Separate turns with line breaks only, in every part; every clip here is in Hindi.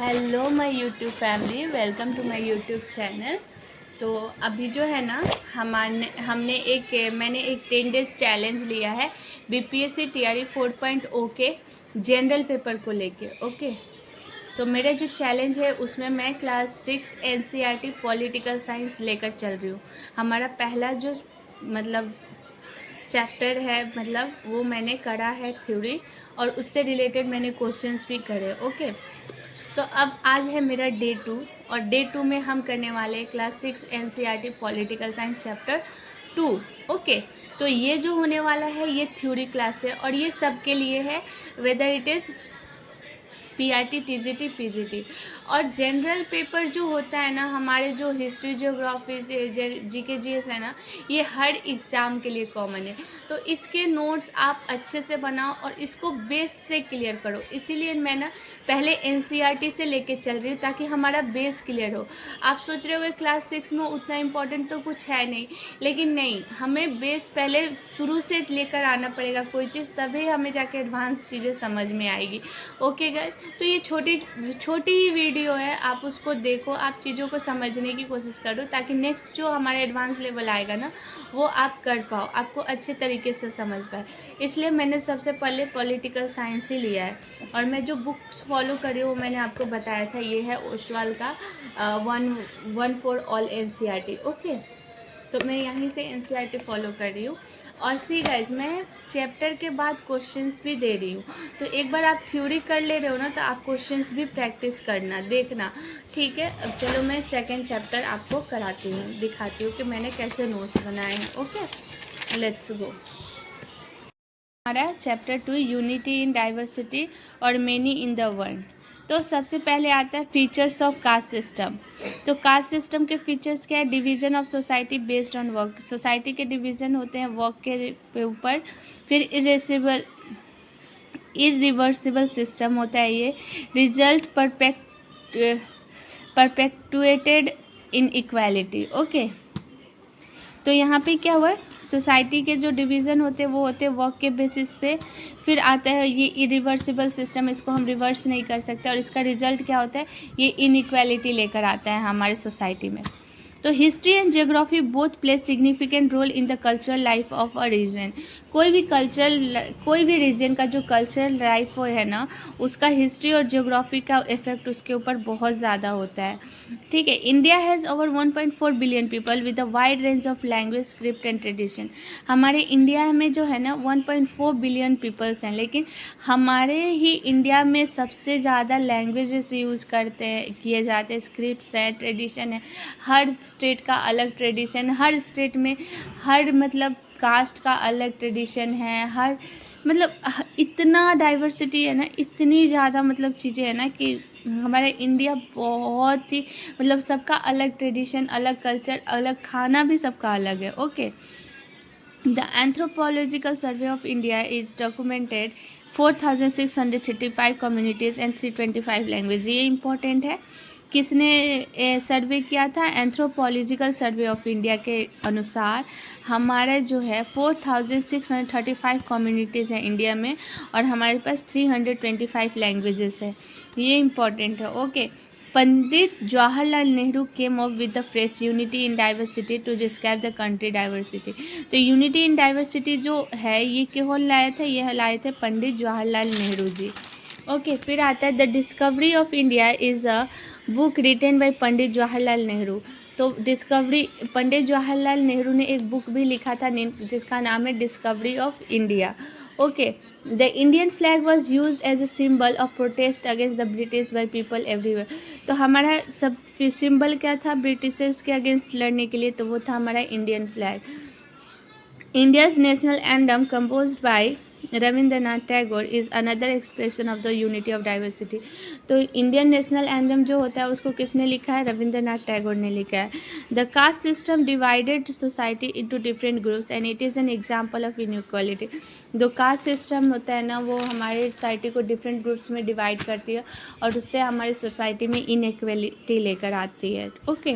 Hello my YouTube family, welcome to my YouTube channel. तो अभी जो है ना मैंने एक 10 डेज चैलेंज लिया है बीपीएससी टीआरई 4.0 के जनरल पेपर को लेके। ओके, तो मेरा जो चैलेंज है उसमें मैं क्लास 6 एनसीईआरटी पॉलिटिकल साइंस लेकर चल रही हूँ। हमारा पहला जो चैप्टर है वो मैंने करा है थ्योरी, और उससे रिलेटेड मैंने क्वेश्चंस भी करे। ओके, तो अब आज है मेरा डे 2, और डे 2 में हम करने वाले हैं class 6 NCERT political science chapter 2। Okay, तो ये जो होने वाला है ये थ्योरी क्लास है, और ये सबके लिए है, whether it is PRT, TGT, PGT. और जनरल पेपर जो होता है ना, हमारे जो हिस्ट्री, ज्योग्राफी, जीके, जीएस है ना, ये हर एग्ज़ाम के लिए कॉमन है। तो इसके नोट्स आप अच्छे से बनाओ और इसको बेस से क्लियर करो। इसीलिए मैं ना पहले एनसीईआरटी से लेके चल रही हूँ ताकि हमारा बेस क्लियर हो। आप सोच रहे होगे क्लास 6 में उतना इम्पोर्टेंट तो कुछ है नहीं, लेकिन नहीं, हमें बेस पहले शुरू से लेकर आना पड़ेगा कोई चीज़, तभी हमें जाके एडवांस चीज़ें समझ में आएगी। ओके गाइस, तो ये छोटी ही वीडियो है, आप उसको देखो, आप चीज़ों को समझने की कोशिश करो ताकि नेक्स्ट जो हमारा एडवांस लेवल आएगा ना वो आप कर पाओ, आपको अच्छे तरीके से समझ पाए। इसलिए मैंने सबसे पहले पॉलिटिकल साइंस ही लिया है, और मैं जो बुक्स फॉलो कर रही हूँ मैंने आपको बताया था, ये है ओसवाल का 1 फॉर ऑल एनसीईआरटी। ओके, तो मैं यहीं से एनसीईआरटी फॉलो कर रही हूँ। और सी गाइज, मैं चैप्टर के बाद क्वेश्चंस भी दे रही हूँ, तो एक बार आप थ्योरी कर ले रहे हो ना तो आप क्वेश्चंस भी प्रैक्टिस करना, देखना, ठीक है। अब चलो मैं सेकंड चैप्टर आपको कराती हूँ, दिखाती हूँ कि मैंने कैसे नोट्स बनाए हैं। Okay, let's go. हमारा चैप्टर 2 यूनिटी इन डाइवर्सिटी और मेनी इन द वर्ल्ड। तो सबसे पहले आता है फीचर्स ऑफ कास्ट सिस्टम। तो कास्ट सिस्टम के फीचर्स क्या है? Division of society based on work. Society के डिवीज़न होते हैं वर्क के ऊपर। फिर इरिवर्सिबल सिस्टम होता है ये। Result perpetuated inequality. Okay, तो यहाँ पे क्या हुआ, सोसाइटी के जो डिवीज़न होते हैं वो होते हैं वर्क के बेसिस पे। फिर आता है ये इरिवर्सिबल सिस्टम, इसको हम रिवर्स नहीं कर सकते, और इसका रिजल्ट क्या होता है, ये इनइक्वालिटी लेकर आता है हमारे सोसाइटी में। तो history and geography both play significant role in the cultural life of a region. कोई भी रीजन का जो कल्चरल लाइफ हो है ना, उसका हिस्ट्री और जियोग्राफी का इफेक्ट उसके ऊपर बहुत ज़्यादा होता है, ठीक है। India has over 1.4 billion people with a wide range of language, script and tradition. हमारे इंडिया में जो है ना 1.4 बिलियन पीपल्स हैं, लेकिन हमारे ही इंडिया में सबसे ज़्यादा लैंग्वेजेस यूज़ किए जाते हैं, स्क्रिप्ट्स है, ट्रेडिशन है। हर स्टेट का अलग ट्रेडिशन, हर स्टेट में हर कास्ट का अलग ट्रेडिशन है, हर इतना डाइवर्सिटी है ना, इतनी ज़्यादा चीज़ें हैं ना कि हमारा इंडिया बहुत ही सबका अलग ट्रेडिशन, अलग कल्चर, अलग खाना भी सबका अलग है। Okay, the anthropological survey of India is documented 4,635 communities and 325 language. ये इम्पोर्टेंट है। किसने सर्वे किया था? एंथ्रोपोलॉजिकल सर्वे ऑफ इंडिया के अनुसार हमारा जो है 4,635 कम्युनिटीज़ हैं इंडिया में, और हमारे पास 325 लैंग्वेजेस है। ये इम्पॉर्टेंट है। Okay, Pandit Jawaharlal Nehru came up with the fresh unity in diversity to describe the country diversity. तो यूनिटी इन डाइवर्सिटी जो है ये कौन लाए थे? ये लाए थे पंडित जवाहरलाल नेहरू जी। ओके, फिर आता है the discovery of India is a book written by Pandit Jawaharlal Nehru. तो पंडित जवाहरलाल नेहरू ने एक बुक भी लिखा था जिसका नाम है discovery of India. Okay, the Indian flag was use as a symbol of protest against the British by people everywhere. तो हमारा सब सिंबल क्या था ब्रिटिशर्स के अगेंस्ट लड़ने के लिए? तो वो था हमारा Indian flag. India's national anthem composed bye Rabindranath Tagore is another expression of the unity of diversity. तो इंडियन नेशनल एंथम जो होता है उसको किसने लिखा है? रविंद्रनाथ टैगोर ने लिखा है। The caste system divided society into different groups and it is an example of inequality. जो कास्ट सिस्टम होता है ना वो हमारे सोसाइटी को डिफरेंट ग्रुप्स में डिवाइड करती है, और उससे हमारी सोसाइटी में इनइक्वालिटी लेकर आती है। ओके,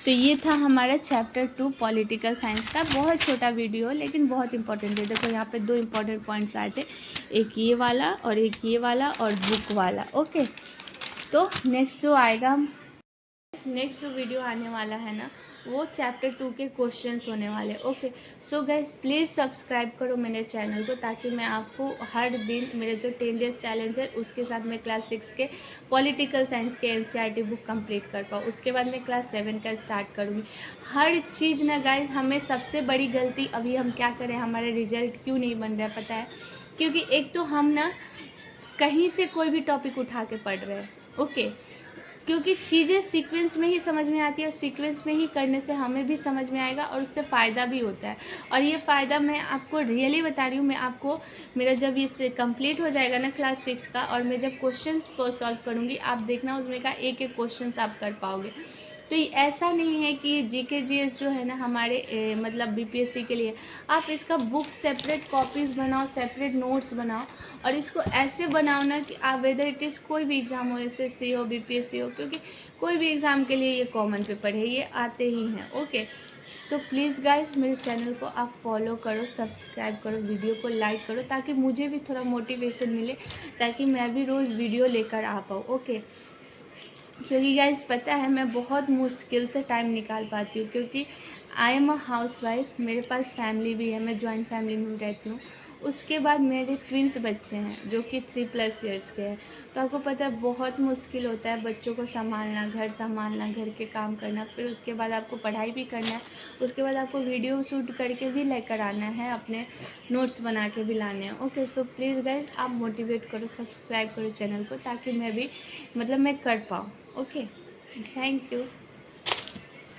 तो ये था हमारा चैप्टर 2 पॉलिटिकल साइंस का। बहुत छोटा वीडियो लेकिन बहुत इंपॉर्टेंट है। देखो यहाँ पे 2 इंपॉर्टेंट पॉइंट्स आए थे, एक ये वाला और एक ये वाला और बुक वाला। ओके, तो नेक्स्ट जो आएगा, नेक्स्ट जो वीडियो आने वाला है ना, वो चैप्टर 2 के क्वेश्चंस होने वाले। Okay, so guys please subscribe करो मेरे चैनल को, ताकि मैं आपको हर दिन मेरे जो 10 डेज चैलेंज है उसके साथ मैं क्लास 6 के पॉलिटिकल साइंस के NCERT बुक कंप्लीट कर पाऊँ। उसके बाद मैं क्लास 7 का स्टार्ट करूँगी। हर चीज़ ना गाइज, हमें सबसे बड़ी गलती अभी हम क्या करें, हमारे रिजल्ट क्यों नहीं बन रहा है पता है? क्योंकि एक तो हम ना कहीं से कोई भी टॉपिक उठा के पढ़ रहे हैं। ओके, क्योंकि चीज़ें सीक्वेंस में ही समझ में आती है, और सीक्वेंस में ही करने से हमें भी समझ में आएगा और उससे फ़ायदा भी होता है। और ये फ़ायदा मैं आपको रियली बता रही हूँ। मैं आपको, मेरा जब ये कंप्लीट हो जाएगा ना क्लास 6 का, और मैं जब क्वेश्चंस को सॉल्व करूँगी, आप देखना उसमें का एक एक क्वेश्चंस आप कर पाओगे। तो ये ऐसा नहीं है कि GK GS जो है ना हमारे मतलब BPSC के लिए, आप इसका बुक सेपरेट कॉपीज़ बनाओ, सेपरेट नोट्स बनाओ, और इसको ऐसे बनाओ ना कि आप वेदर इट इज़ कोई भी एग्ज़ाम हो, SSC हो, BPSC हो, क्योंकि कोई भी एग्ज़ाम के लिए ये कॉमन पेपर है, ये आते ही हैं। ओके, तो प्लीज़ गाइस मेरे चैनल को आप फॉलो करो, सब्सक्राइब करो, वीडियो को लाइक करो, ताकि मुझे भी थोड़ा मोटिवेशन मिले, ताकि मैं भी रोज़ वीडियो लेकर आ पाऊँ। ओके, क्योंकि गाइस पता है मैं बहुत मुश्किल से टाइम निकाल पाती हूँ, क्योंकि I am a house wife, मेरे पास फैमिली भी है, मैं जॉइंट फैमिली में रहती हूँ। उसके बाद मेरे ट्विंस बच्चे हैं जो कि 3+ ईयर्स के हैं। तो आपको पता है बहुत मुश्किल होता है बच्चों को संभालना, घर संभालना, घर के काम करना, फिर उसके बाद आपको पढ़ाई भी करना है, उसके बाद आपको वीडियो शूट करके भी लेकर आना है, अपने नोट्स बना के भी लाने हैं। ओके, सो प्लीज़ गाइज आप मोटिवेट करो, सब्सक्राइब करो चैनल को, ताकि मैं भी मतलब मैं कर पाऊँ। Okay, thank you.